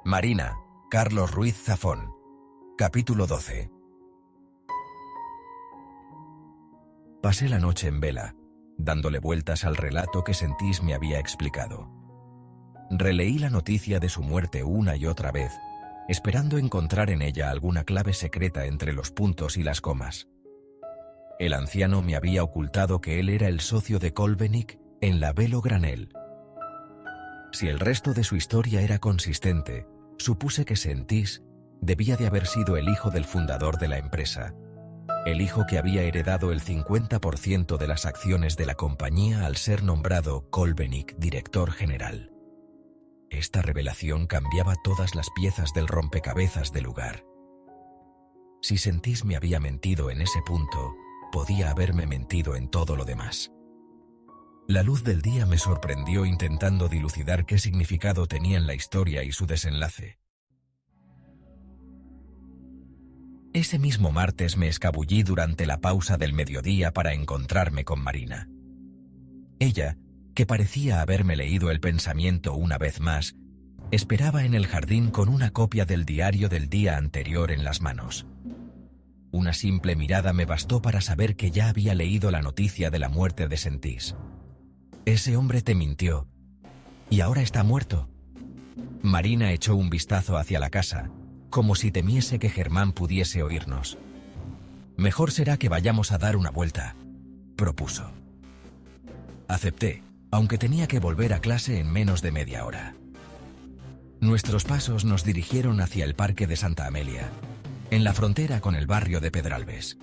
Marina, Carlos Ruiz Zafón. Capítulo 12. Pasé la noche en vela, dándole vueltas al relato que Sentís me había explicado. Releí la noticia de su muerte una y otra vez, esperando encontrar en ella alguna clave secreta entre los puntos y las comas. El anciano me había ocultado que él era el socio de Kolbenig en la Velo Granel. Si el resto de su historia era consistente, supuse que Sentís debía de haber sido el hijo del fundador de la empresa, el hijo que había heredado el 50% de las acciones de la compañía al ser nombrado Kolbenig director general. Esta revelación cambiaba todas las piezas del rompecabezas del lugar. Si Sentís me había mentido en ese punto, podía haberme mentido en todo lo demás. La luz del día me sorprendió intentando dilucidar qué significado tenían la historia y su desenlace. Ese mismo martes me escabullí durante la pausa del mediodía para encontrarme con Marina. Ella, que parecía haberme leído el pensamiento una vez más, esperaba en el jardín con una copia del diario del día anterior en las manos. Una simple mirada me bastó para saber que ya había leído la noticia de la muerte de Sentís. Ese hombre te mintió, y ahora está muerto. Marina echó un vistazo hacia la casa, como si temiese que Germán pudiese oírnos. Mejor será que vayamos a dar una vuelta, propuso. Acepté, aunque tenía que volver a clase en menos de media hora. Nuestros pasos nos dirigieron hacia el Parque de Santa Amelia, en la frontera con el barrio de Pedralbes.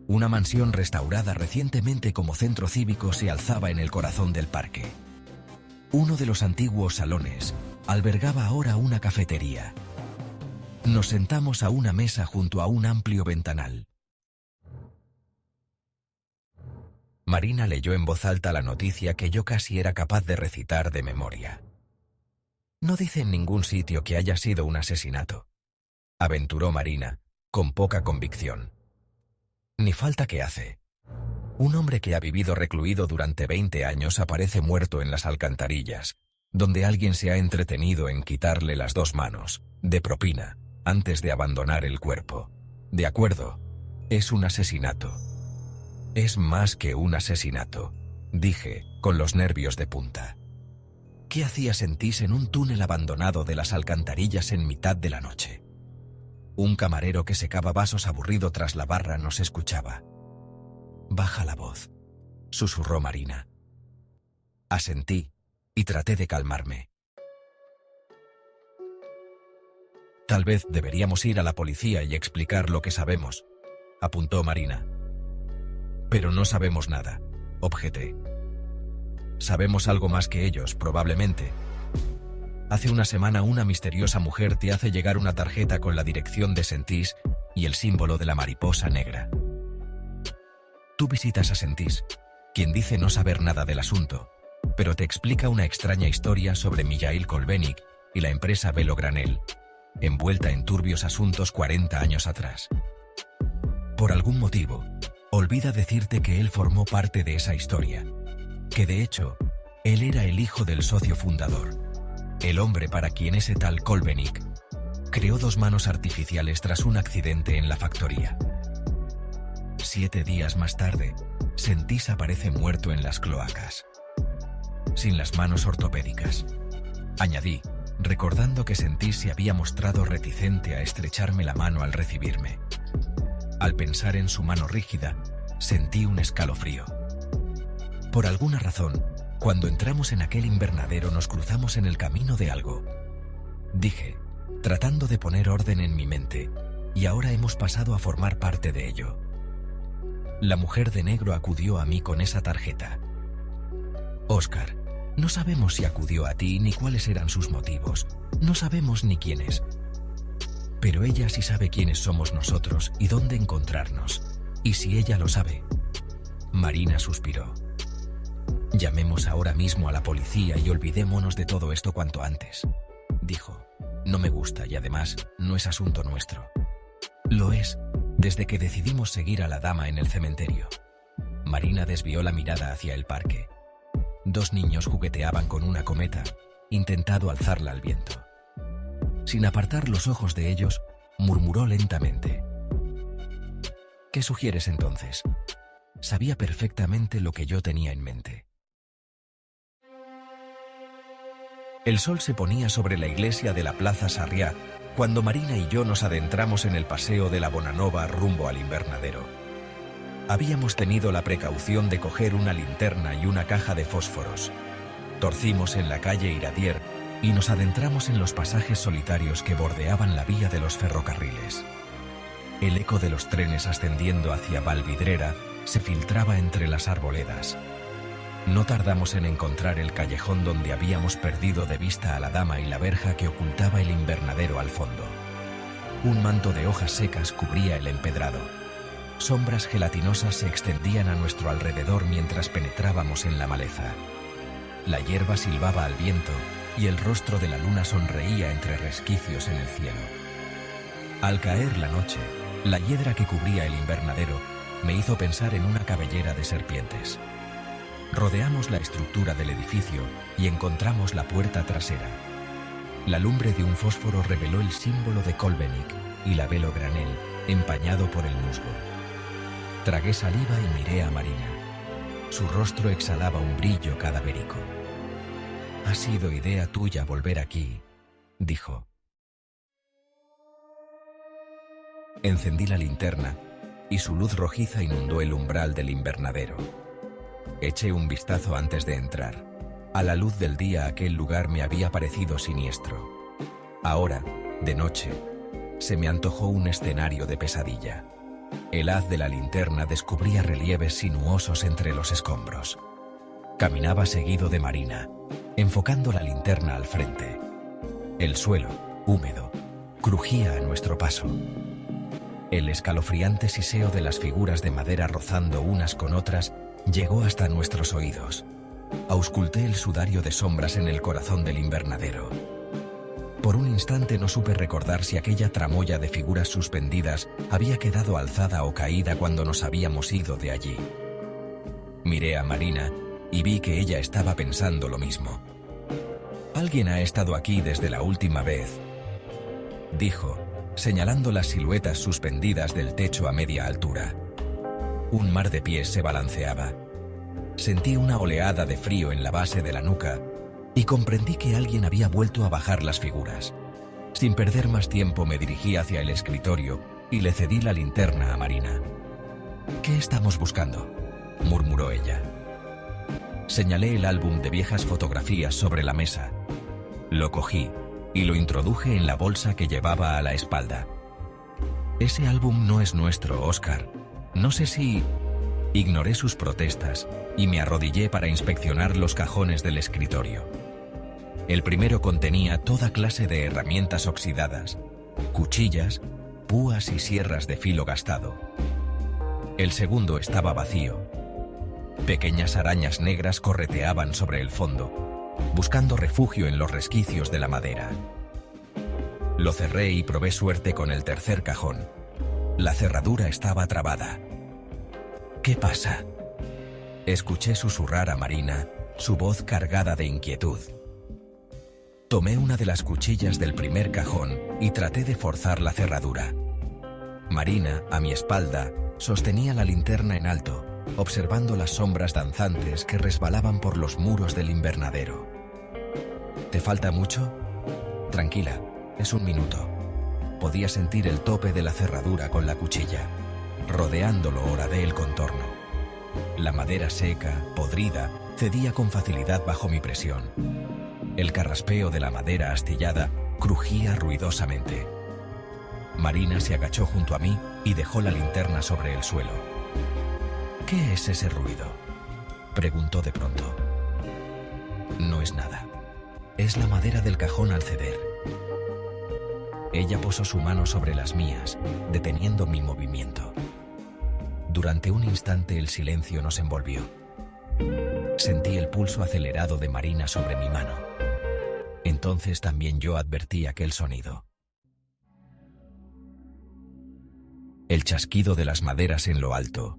Una mansión restaurada recientemente como centro cívico se alzaba en el corazón del parque. Uno de los antiguos salones albergaba ahora una cafetería. Nos sentamos a una mesa junto a un amplio ventanal. Marina leyó en voz alta la noticia que yo casi era capaz de recitar de memoria. No dice en ningún sitio que haya sido un asesinato, aventuró Marina, con poca convicción. Ni falta que hace. Un hombre que ha vivido recluido durante 20 años aparece muerto en las alcantarillas, donde alguien se ha entretenido en quitarle las 2 manos, de propina, antes de abandonar el cuerpo. De acuerdo, es un asesinato. Es más que un asesinato, dije, con los nervios de punta. ¿Qué hacía Sentís en un túnel abandonado de las alcantarillas en mitad de la noche? Un camarero que secaba vasos aburrido tras la barra nos escuchaba. Baja la voz, susurró Marina. Asentí y traté de calmarme. Tal vez deberíamos ir a la policía y explicar lo que sabemos, apuntó Marina. Pero no sabemos nada, objeté. Sabemos algo más que ellos, probablemente. Hace una semana una misteriosa mujer te hace llegar una tarjeta con la dirección de Sentís y el símbolo de la mariposa negra. Tú visitas a Sentís, quien dice no saber nada del asunto, pero te explica una extraña historia sobre Mijaíl Kolbenig y la empresa Velo Granel, envuelta en turbios asuntos 40 años atrás. Por algún motivo, olvida decirte que él formó parte de esa historia, que de hecho, él era el hijo del socio fundador, el hombre para quien ese tal Kolbenig creó 2 manos artificiales tras un accidente en la factoría. 7 días más tarde, Sentís aparece muerto en las cloacas, sin las manos ortopédicas, añadí, recordando que Sentís se había mostrado reticente a estrecharme la mano al recibirme. Al pensar en su mano rígida, sentí un escalofrío. Por alguna razón, cuando entramos en aquel invernadero nos cruzamos en el camino de algo, dije, tratando de poner orden en mi mente, y ahora hemos pasado a formar parte de ello. La mujer de negro acudió a mí con esa tarjeta. Óscar, no sabemos si acudió a ti ni cuáles eran sus motivos, no sabemos ni quiénes. Pero ella sí sabe quiénes somos nosotros y dónde encontrarnos, y si ella lo sabe. Marina suspiró. Llamemos ahora mismo a la policía y olvidémonos de todo esto cuanto antes, dijo. No me gusta y además no es asunto nuestro. Lo es, desde que decidimos seguir a la dama en el cementerio. Marina desvió la mirada hacia el parque. 2 niños jugueteaban con una cometa, intentando alzarla al viento. Sin apartar los ojos de ellos, murmuró lentamente. ¿Qué sugieres entonces? Sabía perfectamente lo que yo tenía en mente. El sol se ponía sobre la iglesia de la Plaza Sarriá cuando Marina y yo nos adentramos en el paseo de la Bonanova rumbo al invernadero. Habíamos tenido la precaución de coger una linterna y una caja de fósforos. Torcimos en la calle Iradier y nos adentramos en los pasajes solitarios que bordeaban la vía de los ferrocarriles. El eco de los trenes ascendiendo hacia Valvidrera se filtraba entre las arboledas. No tardamos en encontrar el callejón donde habíamos perdido de vista a la dama y la verja que ocultaba el invernadero al fondo. Un manto de hojas secas cubría el empedrado. Sombras gelatinosas se extendían a nuestro alrededor mientras penetrábamos en la maleza. La hierba silbaba al viento y el rostro de la luna sonreía entre resquicios en el cielo. Al caer la noche, la hiedra que cubría el invernadero me hizo pensar en una cabellera de serpientes. Rodeamos la estructura del edificio y encontramos la puerta trasera. La lumbre de un fósforo reveló el símbolo de Kolbenik y la velo granel, empañado por el musgo. Tragué saliva y miré a Marina. Su rostro exhalaba un brillo cadavérico. «Ha sido idea tuya volver aquí», dijo. Encendí la linterna y su luz rojiza inundó el umbral del invernadero. Eché un vistazo antes de entrar. A la luz del día aquel lugar me había parecido siniestro. Ahora, de noche, se me antojó un escenario de pesadilla. El haz de la linterna descubría relieves sinuosos entre los escombros. Caminaba seguido de Marina, enfocando la linterna al frente. El suelo, húmedo, crujía a nuestro paso. El escalofriante siseo de las figuras de madera rozando unas con otras llegó hasta nuestros oídos. Ausculté el sudario de sombras en el corazón del invernadero. Por un instante no supe recordar si aquella tramoya de figuras suspendidas había quedado alzada o caída cuando nos habíamos ido de allí. Miré a Marina y vi que ella estaba pensando lo mismo. «Alguien ha estado aquí desde la última vez», dijo, señalando las siluetas suspendidas del techo a media altura. Un mar de pies se balanceaba. Sentí una oleada de frío en la base de la nuca y comprendí que alguien había vuelto a bajar las figuras. Sin perder más tiempo me dirigí hacia el escritorio y le cedí la linterna a Marina. «¿Qué estamos buscando?», murmuró ella. Señalé el álbum de viejas fotografías sobre la mesa. Lo cogí y lo introduje en la bolsa que llevaba a la espalda. «Ese álbum no es nuestro, Oscar. No sé si...». Ignoré sus protestas y me arrodillé para inspeccionar los cajones del escritorio. El primero contenía toda clase de herramientas oxidadas, cuchillas, púas y sierras de filo gastado. El segundo estaba vacío. Pequeñas arañas negras correteaban sobre el fondo, buscando refugio en los resquicios de la madera. Lo cerré y probé suerte con el tercer cajón. La cerradura estaba trabada. «¿Qué pasa?», escuché susurrar a Marina, su voz cargada de inquietud. Tomé una de las cuchillas del primer cajón y traté de forzar la cerradura. Marina, a mi espalda, sostenía la linterna en alto, observando las sombras danzantes que resbalaban por los muros del invernadero. «¿Te falta mucho?». «Tranquila, es un minuto». Podía sentir el tope de la cerradura con la cuchilla. Rodeándolo horadé el contorno. La madera seca, podrida, cedía con facilidad bajo mi presión. El carraspeo de la madera astillada crujía ruidosamente. Marina se agachó junto a mí y dejó la linterna sobre el suelo. «¿Qué es ese ruido?», preguntó de pronto. «No es nada. Es la madera del cajón al ceder». Ella posó su mano sobre las mías, deteniendo mi movimiento. Durante un instante el silencio nos envolvió. Sentí el pulso acelerado de Marina sobre mi mano. Entonces también yo advertí aquel sonido. El chasquido de las maderas en lo alto.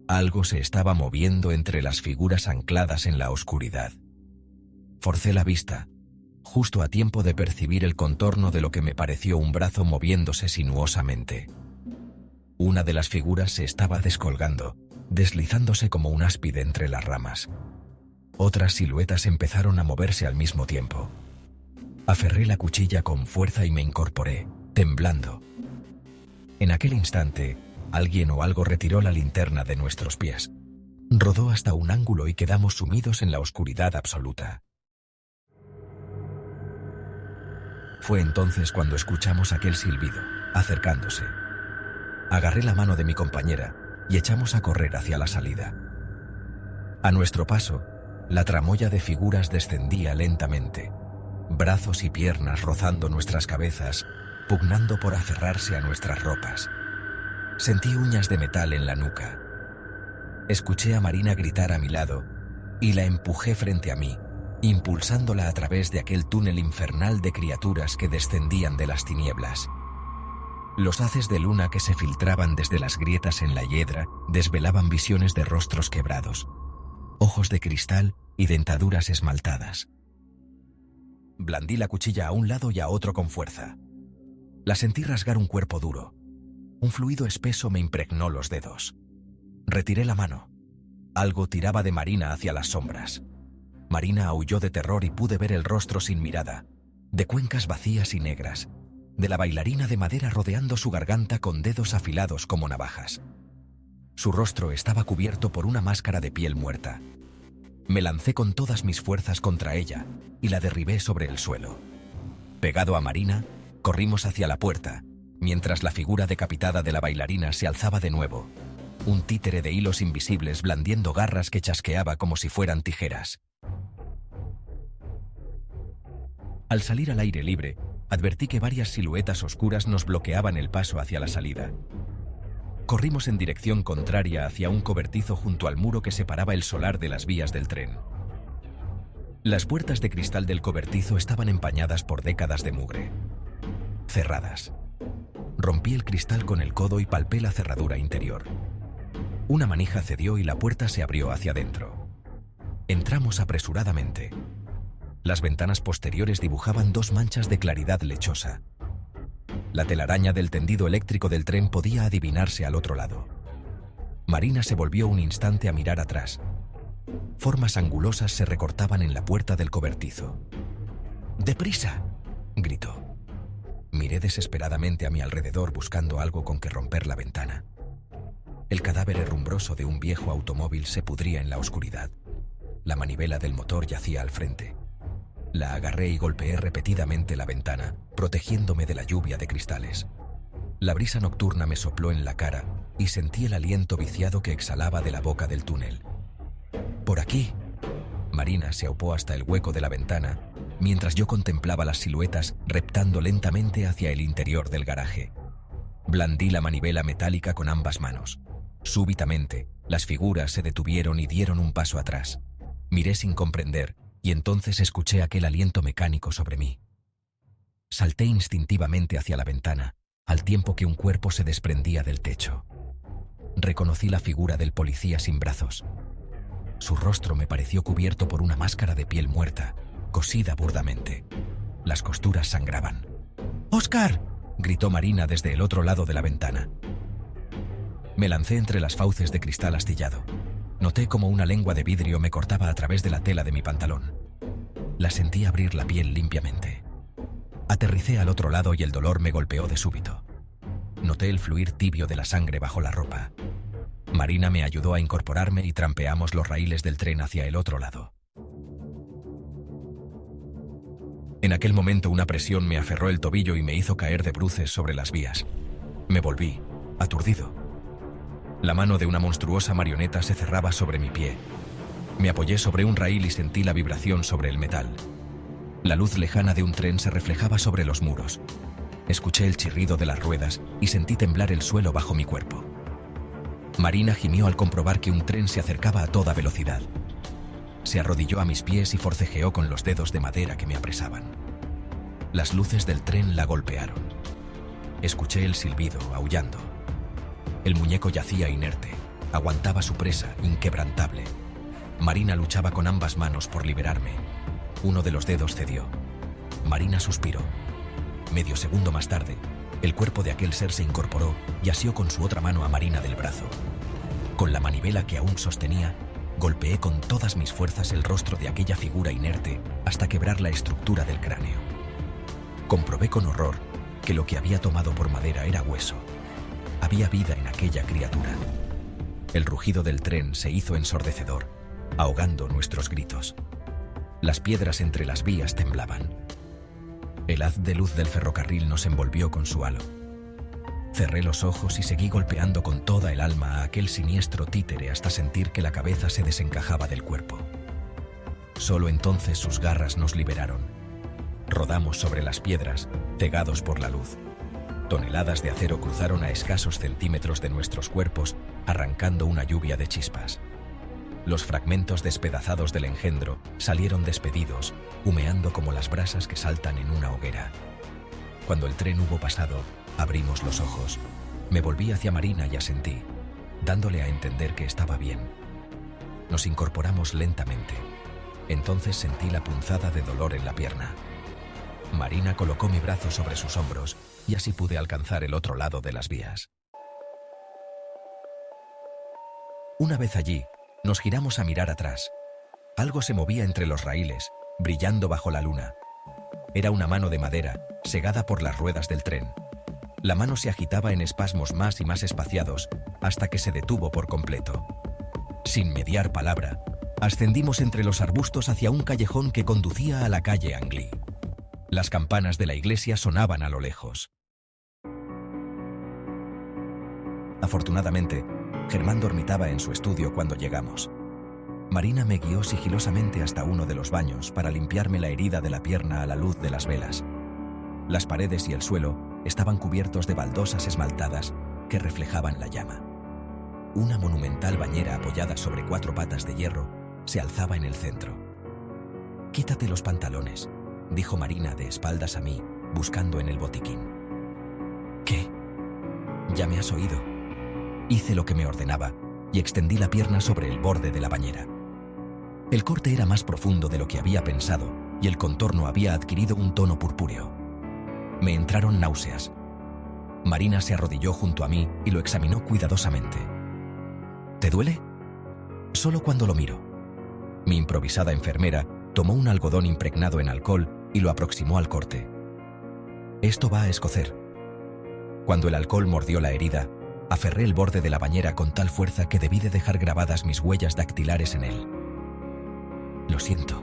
Algo se estaba moviendo entre las figuras ancladas en la oscuridad. Forcé la vista. justo a tiempo de percibir el contorno de lo que me pareció un brazo moviéndose sinuosamente. Una de las figuras se estaba descolgando, deslizándose como un áspide entre las ramas. Otras siluetas empezaron a moverse al mismo tiempo. Aferré la cuchilla con fuerza y me incorporé, temblando. En aquel instante, alguien o algo retiró la linterna de nuestros pies. Rodó hasta un ángulo y quedamos sumidos en la oscuridad absoluta. Fue entonces cuando escuchamos aquel silbido, acercándose. Agarré la mano de mi compañera y echamos a correr hacia la salida. A nuestro paso, la tramoya de figuras descendía lentamente, brazos y piernas rozando nuestras cabezas, pugnando por aferrarse a nuestras ropas. Sentí uñas de metal en la nuca. Escuché a Marina gritar a mi lado y la empujé frente a mí, impulsándola a través de aquel túnel infernal de criaturas que descendían de las tinieblas. Los haces de luna que se filtraban desde las grietas en la hiedra desvelaban visiones de rostros quebrados, ojos de cristal y dentaduras esmaltadas. Blandí la cuchilla a un lado y a otro con fuerza. La sentí rasgar un cuerpo duro. Un fluido espeso me impregnó los dedos. Retiré la mano. Algo tiraba de Marina hacia las sombras. Marina aulló de terror y pude ver el rostro sin mirada, de cuencas vacías y negras, de la bailarina de madera rodeando su garganta con dedos afilados como navajas. Su rostro estaba cubierto por una máscara de piel muerta. Me lancé con todas mis fuerzas contra ella y la derribé sobre el suelo. Pegado a Marina, corrimos hacia la puerta, mientras la figura decapitada de la bailarina se alzaba de nuevo, un títere de hilos invisibles blandiendo garras que chasqueaba como si fueran tijeras. Al salir al aire libre, advertí que varias siluetas oscuras nos bloqueaban el paso hacia la salida. Corrimos en dirección contraria hacia un cobertizo junto al muro que separaba el solar de las vías del tren. Las puertas de cristal del cobertizo estaban empañadas por décadas de mugre. Cerradas. Rompí el cristal con el codo y palpé la cerradura interior. Una manija cedió y la puerta se abrió hacia adentro. Entramos apresuradamente. Las ventanas posteriores dibujaban dos manchas de claridad lechosa. La telaraña del tendido eléctrico del tren podía adivinarse al otro lado. Marina se volvió un instante a mirar atrás. Formas angulosas se recortaban en la puerta del cobertizo. ¡Deprisa!, gritó. Miré desesperadamente a mi alrededor buscando algo con que romper la ventana. El cadáver herrumbroso de un viejo automóvil se pudría en la oscuridad. La manivela del motor yacía al frente. La agarré y golpeé repetidamente la ventana, protegiéndome de la lluvia de cristales. La brisa nocturna me sopló en la cara y sentí el aliento viciado que exhalaba de la boca del túnel. ¡Por aquí! Marina se aupó hasta el hueco de la ventana, mientras yo contemplaba las siluetas reptando lentamente hacia el interior del garaje. Blandí la manivela metálica con ambas manos. Súbitamente, las figuras se detuvieron y dieron un paso atrás. Miré sin comprender, y entonces escuché aquel aliento mecánico sobre mí. Salté instintivamente hacia la ventana, al tiempo que un cuerpo se desprendía del techo. Reconocí la figura del policía sin brazos. Su rostro me pareció cubierto por una máscara de piel muerta, cosida burdamente. Las costuras sangraban. «¡Óscar!», gritó Marina desde el otro lado de la ventana. Me lancé entre las fauces de cristal astillado. Noté como una lengua de vidrio me cortaba a través de la tela de mi pantalón. La sentí abrir la piel limpiamente. Aterricé al otro lado y el dolor me golpeó de súbito. Noté el fluir tibio de la sangre bajo la ropa. Marina me ayudó a incorporarme y trampeamos los raíles del tren hacia el otro lado. En aquel momento una presión me aferró el tobillo y me hizo caer de bruces sobre las vías. Me volví, aturdido. La mano de una monstruosa marioneta se cerraba sobre mi pie. Me apoyé sobre un raíl y sentí la vibración sobre el metal. La luz lejana de un tren se reflejaba sobre los muros. Escuché el chirrido de las ruedas y sentí temblar el suelo bajo mi cuerpo. Marina gimió al comprobar que un tren se acercaba a toda velocidad. Se arrodilló a mis pies y forcejeó con los dedos de madera que me apresaban. Las luces del tren la golpearon. Escuché el silbido, aullando. El muñeco yacía inerte, aguantaba su presa, inquebrantable. Marina luchaba con ambas manos por liberarme. Uno de los dedos cedió. Marina suspiró. Medio segundo más tarde, el cuerpo de aquel ser se incorporó y asió con su otra mano a Marina del brazo. Con la manivela que aún sostenía, golpeé con todas mis fuerzas el rostro de aquella figura inerte hasta quebrar la estructura del cráneo. Comprobé con horror que lo que había tomado por madera era hueso. Había vida en aquella criatura. El rugido del tren se hizo ensordecedor, ahogando nuestros gritos. Las piedras entre las vías temblaban. El haz de luz del ferrocarril nos envolvió con su halo. Cerré los ojos y seguí golpeando con toda el alma a aquel siniestro títere hasta sentir que la cabeza se desencajaba del cuerpo. Solo entonces sus garras nos liberaron. Rodamos sobre las piedras, cegados por la luz. Toneladas de acero cruzaron a escasos centímetros de nuestros cuerpos, arrancando una lluvia de chispas. Los fragmentos despedazados del engendro salieron despedidos, humeando como las brasas que saltan en una hoguera. Cuando el tren hubo pasado, abrimos los ojos. Me volví hacia Marina y asentí, dándole a entender que estaba bien. Nos incorporamos lentamente. Entonces sentí la punzada de dolor en la pierna. Marina colocó mi brazo sobre sus hombros y así pude alcanzar el otro lado de las vías. Una vez allí, nos giramos a mirar atrás. Algo se movía entre los raíles, brillando bajo la luna. Era una mano de madera, segada por las ruedas del tren. La mano se agitaba en espasmos más y más espaciados, hasta que se detuvo por completo. Sin mediar palabra, ascendimos entre los arbustos hacia un callejón que conducía a la calle Angli. Las campanas de la iglesia sonaban a lo lejos. Afortunadamente, Germán dormitaba en su estudio cuando llegamos. Marina me guió sigilosamente hasta uno de los baños para limpiarme la herida de la pierna a la luz de las velas. Las paredes y el suelo estaban cubiertos de baldosas esmaltadas que reflejaban la llama. Una monumental bañera apoyada sobre 4 patas de hierro se alzaba en el centro. «Quítate los pantalones», dijo Marina de espaldas a mí, buscando en el botiquín. «¿Qué?» «Ya me has oído». Hice lo que me ordenaba y extendí la pierna sobre el borde de la bañera. El corte era más profundo de lo que había pensado y el contorno había adquirido un tono purpúreo. Me entraron náuseas. Marina se arrodilló junto a mí y lo examinó cuidadosamente. «¿Te duele?» «Solo cuando lo miro». Mi improvisada enfermera tomó un algodón impregnado en alcohol y lo aproximó al corte. «Esto va a escocer». Cuando el alcohol mordió la herida, aferré el borde de la bañera con tal fuerza que debí de dejar grabadas mis huellas dactilares en él. «Lo siento»,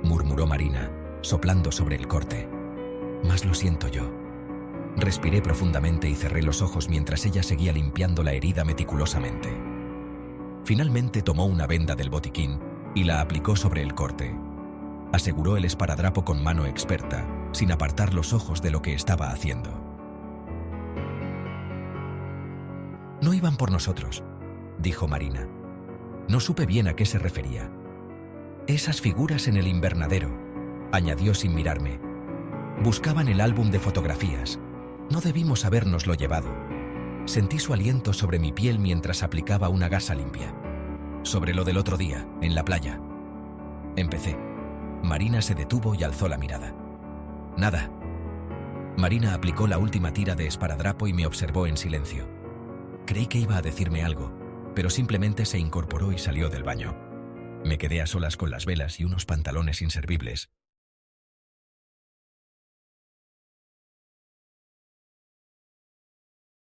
murmuró Marina, soplando sobre el corte. «Más lo siento yo». Respiré profundamente y cerré los ojos mientras ella seguía limpiando la herida meticulosamente. Finalmente tomó una venda del botiquín y la aplicó sobre el corte. Aseguró el esparadrapo con mano experta, sin apartar los ojos de lo que estaba haciendo. «No iban por nosotros», dijo Marina. No supe bien a qué se refería. «Esas figuras en el invernadero», añadió sin mirarme. «Buscaban el álbum de fotografías. No debimos habérnoslo llevado». Sentí su aliento sobre mi piel mientras aplicaba una gasa limpia. «Sobre lo del otro día, en la playa». Empecé. Marina se detuvo y alzó la mirada. «Nada». Marina aplicó la última tira de esparadrapo y me observó en silencio. Creí que iba a decirme algo, pero simplemente se incorporó y salió del baño. Me quedé a solas con las velas y unos pantalones inservibles,